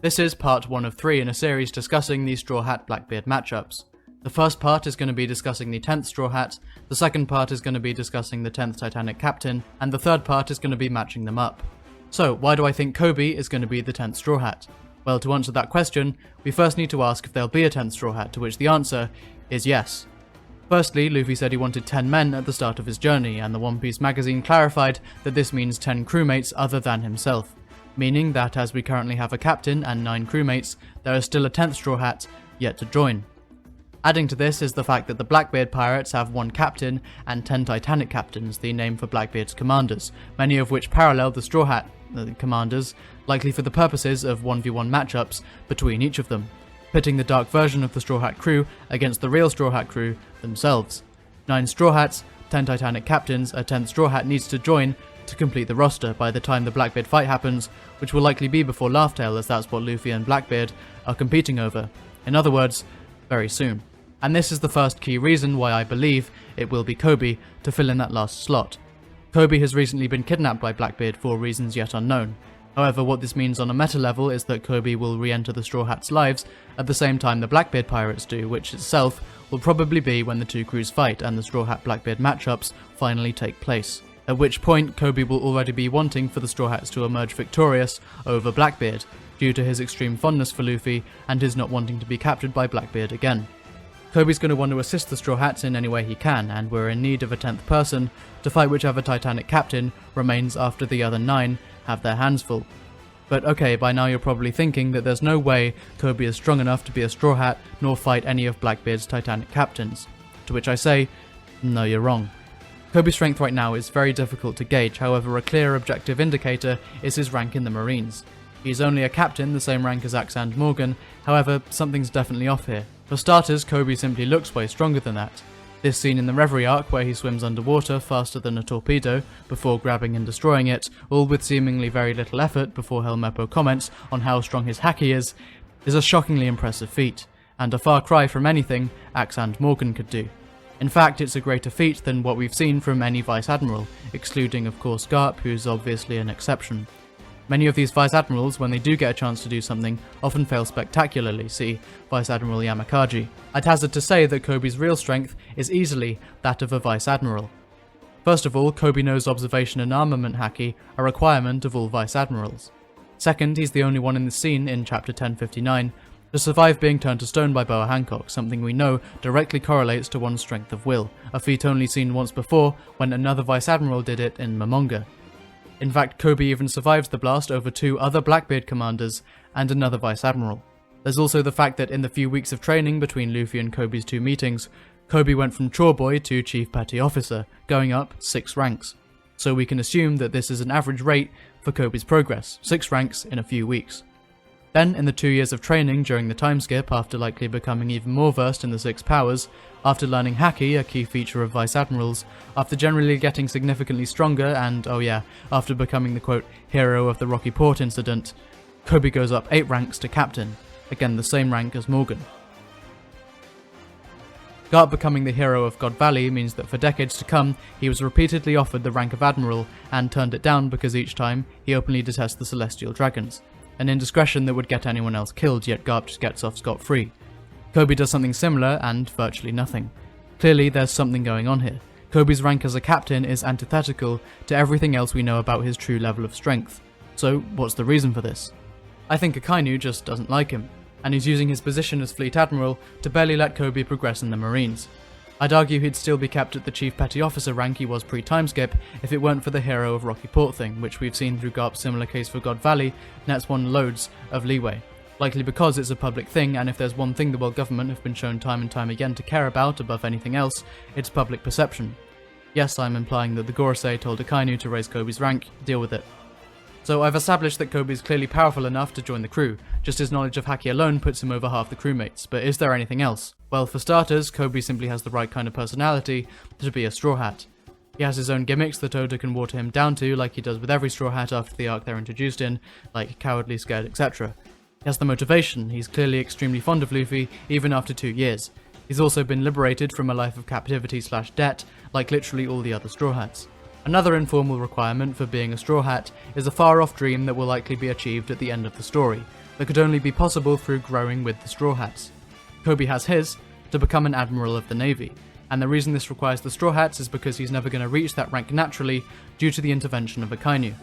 This is part 1 of 3 in a series discussing the Straw Hat Blackbeard matchups. The first part is going to be discussing the 10th Straw Hat, the second part is going to be discussing the 10th Titanic Captain, and the third part is going to be matching them up. So, why do I think Koby is going to be the 10th Straw Hat? Well, to answer that question, we first need to ask if there'll be a 10th Straw Hat, to which the answer is yes. Firstly, Luffy said he wanted 10 men at the start of his journey, and the One Piece magazine clarified that this means 10 crewmates other than himself, meaning that as we currently have a captain and 9 crewmates, there is still a 10th Straw Hat yet to join. Adding to this is the fact that the Blackbeard pirates have 1 captain and 10 Titanic captains, the name for Blackbeard's commanders, many of which parallel the Straw Hat commanders, likely for the purposes of 1v1 matchups between each of them, pitting the dark version of the Straw Hat crew against the real Straw Hat crew themselves. 9 Straw Hats, 10 Titanic captains, a 10th Straw Hat needs to join to complete the roster by the time the Blackbeard fight happens, which will likely be before Laugh Tale, as that's what Luffy and Blackbeard are competing over. In other words, very soon. And this is the first key reason why I believe it will be Koby to fill in that last slot. Koby has recently been kidnapped by Blackbeard for reasons yet unknown. However, what this means on a meta level is that Koby will re-enter the Straw Hats' lives at the same time the Blackbeard pirates do, which itself will probably be when the 2 crews fight and the Straw Hat Blackbeard matchups finally take place. At which point, Koby will already be wanting for the Straw Hats to emerge victorious over Blackbeard, due to his extreme fondness for Luffy and his not wanting to be captured by Blackbeard again. Koby's going to want to assist the Straw Hats in any way he can, and we're in need of a 10th person to fight whichever Titanic captain remains after the other 9 have their hands full. But okay, by now you're probably thinking that there's no way Koby is strong enough to be a Straw Hat nor fight any of Blackbeard's Titanic captains. To which I say, no, you're wrong. Koby's strength right now is very difficult to gauge, however a clear objective indicator is his rank in the Marines. He's only a captain, the same rank as Axe and Morgan, however something's definitely off here. For starters, Koby simply looks way stronger than that. This scene in the Reverie arc where he swims underwater faster than a torpedo before grabbing and destroying it, all with seemingly very little effort before Helmeppo comments on how strong his haki is a shockingly impressive feat, and a far cry from anything Axe and Morgan could do. In fact, it's a greater feat than what we've seen from any Vice Admiral, excluding of course Garp, who's obviously an exception. Many of these Vice Admirals, when they do get a chance to do something, often fail spectacularly, see Vice Admiral Yamakagi. I'd hazard to say that Koby's real strength is easily that of a Vice Admiral. First of all, Koby knows observation and armament haki, a requirement of all Vice Admirals. Second, he's the only one in the scene in chapter 1059 to survive being turned to stone by Boa Hancock, something we know directly correlates to one's strength of will, a feat only seen once before when another Vice Admiral did it in manga. In fact, Koby even survives the blast over 2 other Blackbeard commanders and another Vice Admiral. There's also the fact that in the few weeks of training between Luffy and Koby's 2 meetings, Koby went from chore boy to Chief Petty Officer, going up 6 ranks. So we can assume that this is an average rate for Koby's progress, 6 ranks in a few weeks. Then, in the 2 years of training during the time skip, after likely becoming even more versed in the 6 powers, after learning haki, a key feature of Vice Admirals, after generally getting significantly stronger, and oh yeah, after becoming the quote, hero of the Rocky Port incident, Koby goes up 8 ranks to captain, again the same rank as Morgan. Garp becoming the hero of God Valley means that for decades to come, he was repeatedly offered the rank of Admiral, and turned it down because each time, he openly detests the Celestial Dragons. An indiscretion that would get anyone else killed, yet Garp just gets off scot-free. Koby does something similar, and virtually nothing. Clearly, there's something going on here. Koby's rank as a captain is antithetical to everything else we know about his true level of strength. So, what's the reason for this? I think Akainu just doesn't like him, and he's using his position as Fleet Admiral to barely let Koby progress in the Marines. I'd argue he'd still be kept at the Chief Petty Officer rank he was pre-timeskip if it weren't for the hero of Rocky Port thing, which we've seen through Garp's similar case for God Valley nets one loads of leeway. Likely because it's a public thing, and if there's one thing the world government have been shown time and time again to care about above anything else, it's public perception. Yes, I'm implying that the Gorosei told Akainu to raise Koby's rank, deal with it. So I've established that Koby is clearly powerful enough to join the crew, just his knowledge of haki alone puts him over half the crewmates, but is there anything else? Well, for starters, Koby simply has the right kind of personality to be a Straw Hat. He has his own gimmicks that Oda can water him down to, like he does with every Straw Hat after the arc they're introduced in, like cowardly, scared, etc. He has the motivation, he's clearly extremely fond of Luffy, even after 2 years. He's also been liberated from a life of captivity/debt, like literally all the other Straw Hats. Another informal requirement for being a Straw Hat is a far-off dream that will likely be achieved at the end of the story, that could only be possible through growing with the Straw Hats. Koby has his, to become an admiral of the Navy, and the reason this requires the Straw Hats is because he's never going to reach that rank naturally due to the intervention of Akainu.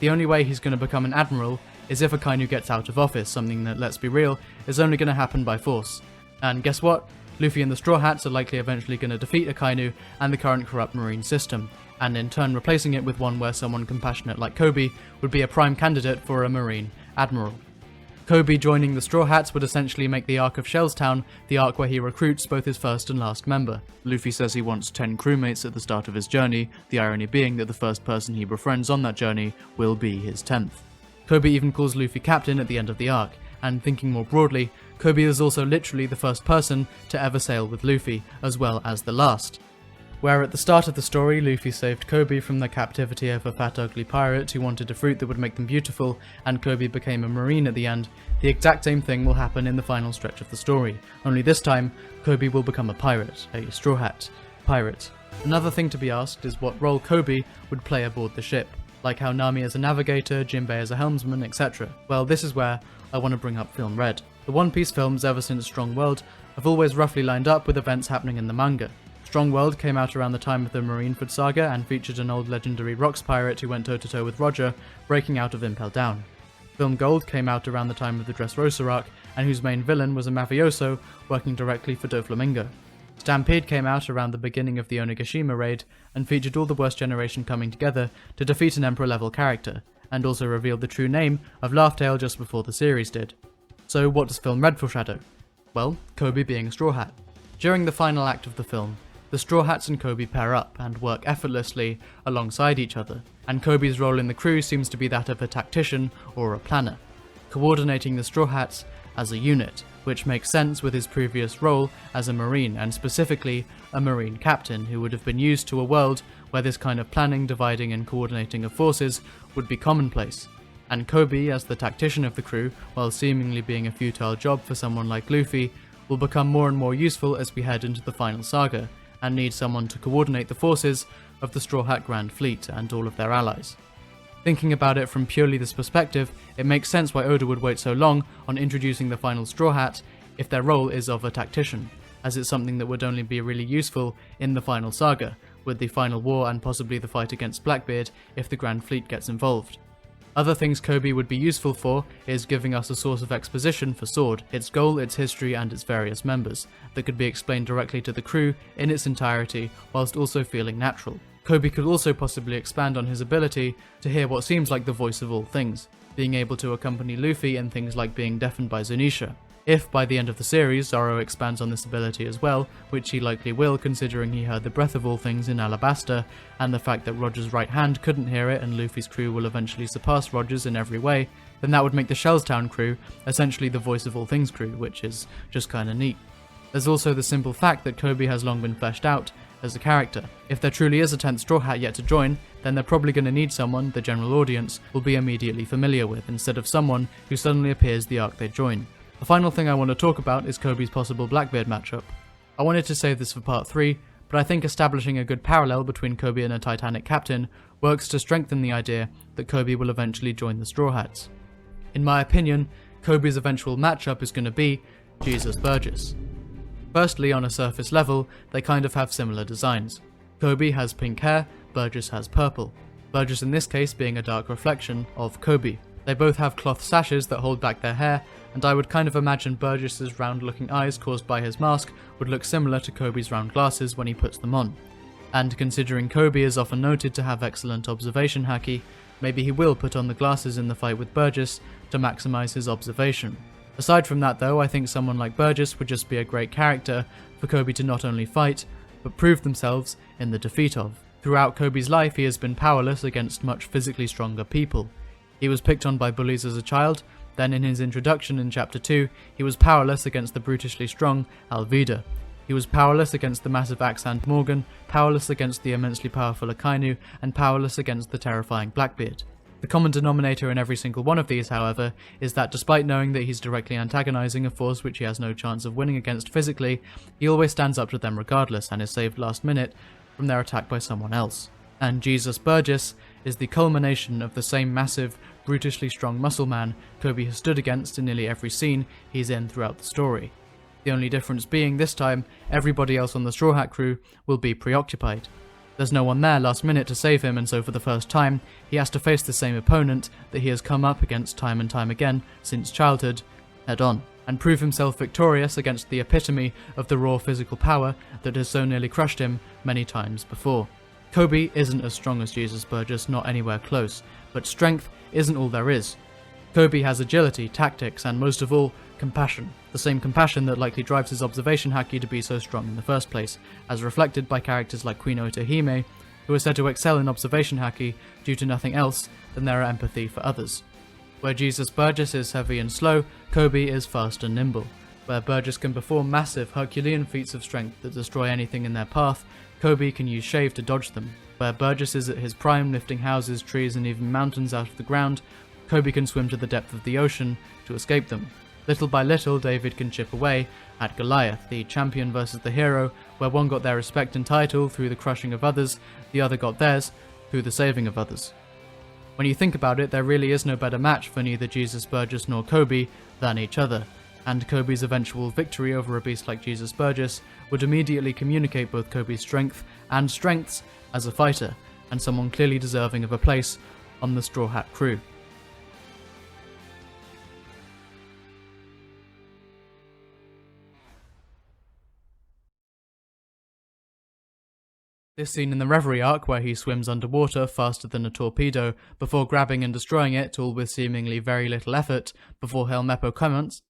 The only way he's going to become an admiral is if Akainu gets out of office, something that, let's be real, is only going to happen by force. And guess what? Luffy and the Straw Hats are likely eventually going to defeat Akainu and the current corrupt marine system, and in turn replacing it with one where someone compassionate like Koby would be a prime candidate for a marine admiral. Koby joining the Straw Hats would essentially make the arc of Shellstown the arc where he recruits both his first and last member. Luffy says he wants 10 crewmates at the start of his journey, the irony being that the first person he befriends on that journey will be his 10th. Koby even calls Luffy captain at the end of the arc, and thinking more broadly, Koby is also literally the first person to ever sail with Luffy, as well as the last. Where at the start of the story, Luffy saved Koby from the captivity of a fat ugly pirate who wanted a fruit that would make them beautiful, and Koby became a marine at the end, the exact same thing will happen in the final stretch of the story, only this time, Koby will become a pirate, a Straw Hat pirate. Another thing to be asked is what role Koby would play aboard the ship, like how Nami as a navigator, Jinbei as a helmsman, etc. Well, this is where I want to bring up Film Red. The One Piece films ever since Strong World have always roughly lined up with events happening in the manga. Strong World came out around the time of the Marineford saga and featured an old legendary rocks pirate who went toe-to-toe with Roger, breaking out of Impel Down. Film Gold came out around the time of the Dressrosa arc, and whose main villain was a mafioso working directly for Doflamingo. Stampede came out around the beginning of the Onigashima raid, and featured all the Worst Generation coming together to defeat an Emperor-level character, and also revealed the true name of Laugh-Tale just before the series did. So what does Film Red foreshadow? Well, Koby being a Straw Hat. During the final act of the film, the Straw Hats and Koby pair up and work effortlessly alongside each other, and Koby's role in the crew seems to be that of a tactician or a planner, coordinating the Straw Hats as a unit, which makes sense with his previous role as a marine, and specifically a marine captain who would have been used to a world where this kind of planning, dividing and coordinating of forces would be commonplace. And Koby, as the tactician of the crew, while seemingly being a futile job for someone like Luffy, will become more and more useful as we head into the final saga, and need someone to coordinate the forces of the Straw Hat Grand Fleet and all of their allies. Thinking about it from purely this perspective, it makes sense why Oda would wait so long on introducing the final Straw Hat if their role is of a tactician, as it's something that would only be really useful in the final saga, with the final war and possibly the fight against Blackbeard if the Grand Fleet gets involved. Other things Koby would be useful for is giving us a source of exposition for Sword, its goal, its history and its various members, that could be explained directly to the crew in its entirety whilst also feeling natural. Koby could also possibly expand on his ability to hear what seems like the voice of all things, being able to accompany Luffy in things like being deafened by Zunisha. If, by the end of the series, Zoro expands on this ability as well, which he likely will considering he heard the breath of all things in Alabasta, and the fact that Roger's right hand couldn't hear it and Luffy's crew will eventually surpass Roger's in every way, then that would make the Shellstown crew essentially the voice of all things crew, which is just kinda neat. There's also the simple fact that Koby has long been fleshed out as a character. If there truly is a 10th Straw Hat yet to join, then they're probably going to need someone the general audience will be immediately familiar with, instead of someone who suddenly appears the arc they join. The final thing I want to talk about is Koby's possible Blackbeard matchup. I wanted to save this for part 3, but I think establishing a good parallel between Koby and a Titanic captain works to strengthen the idea that Koby will eventually join the Straw Hats. In my opinion, Koby's eventual matchup is going to be Jesus Burgess. Firstly, on a surface level, they kind of have similar designs. Koby has pink hair, Burgess has purple. Burgess in this case being a dark reflection of Koby. They both have cloth sashes that hold back their hair, and I would kind of imagine Burgess's round-looking eyes caused by his mask would look similar to Koby's round glasses when he puts them on. And considering Koby is often noted to have excellent observation haki, maybe he will put on the glasses in the fight with Burgess to maximise his observation. Aside from that though, I think someone like Burgess would just be a great character for Koby to not only fight, but prove themselves in the defeat of. Throughout Koby's life he has been powerless against much physically stronger people. He was picked on by bullies as a child, then in his introduction in chapter 2, he was powerless against the brutishly strong Alvida. He was powerless against the massive axe-hand Morgan, powerless against the immensely powerful Akainu, and powerless against the terrifying Blackbeard. The common denominator in every single one of these, however, is that despite knowing that he's directly antagonizing a force which he has no chance of winning against physically, he always stands up to them regardless and is saved last minute from their attack by someone else. And Jesus Burgess is the culmination of the same massive, brutishly strong muscle man Koby has stood against in nearly every scene he's in throughout the story. The only difference being this time, everybody else on the Straw Hat crew will be preoccupied. There's no one there last minute to save him, and so for the first time, he has to face the same opponent that he has come up against time and time again since childhood, head on, and prove himself victorious against the epitome of the raw physical power that has so nearly crushed him many times before. Koby isn't as strong as Jesus Burgess, not anywhere close, but strength isn't all there is. Koby has agility, tactics, and most of all, compassion. The same compassion that likely drives his observation haki to be so strong in the first place, as reflected by characters like Queen Otohime, who are said to excel in observation haki due to nothing else than their empathy for others. Where Jesus Burgess is heavy and slow, Koby is fast and nimble. Where Burgess can perform massive Herculean feats of strength that destroy anything in their path, Koby can use shave to dodge them. Where Burgess is at his prime lifting houses, trees and even mountains out of the ground, Koby can swim to the depth of the ocean to escape them. Little by little, David can chip away at Goliath, the champion versus the hero, where one got their respect and title through the crushing of others, the other got theirs through the saving of others. When you think about it, there really is no better match for neither Jesus Burgess nor Koby than each other, and Koby's eventual victory over a beast like Jesus Burgess would immediately communicate both Koby's strength and strengths as a fighter, and someone clearly deserving of a place on the Straw Hat crew. This scene in the Reverie arc, where he swims underwater faster than a torpedo before grabbing and destroying it, all with seemingly very little effort, before Helmeppo comments,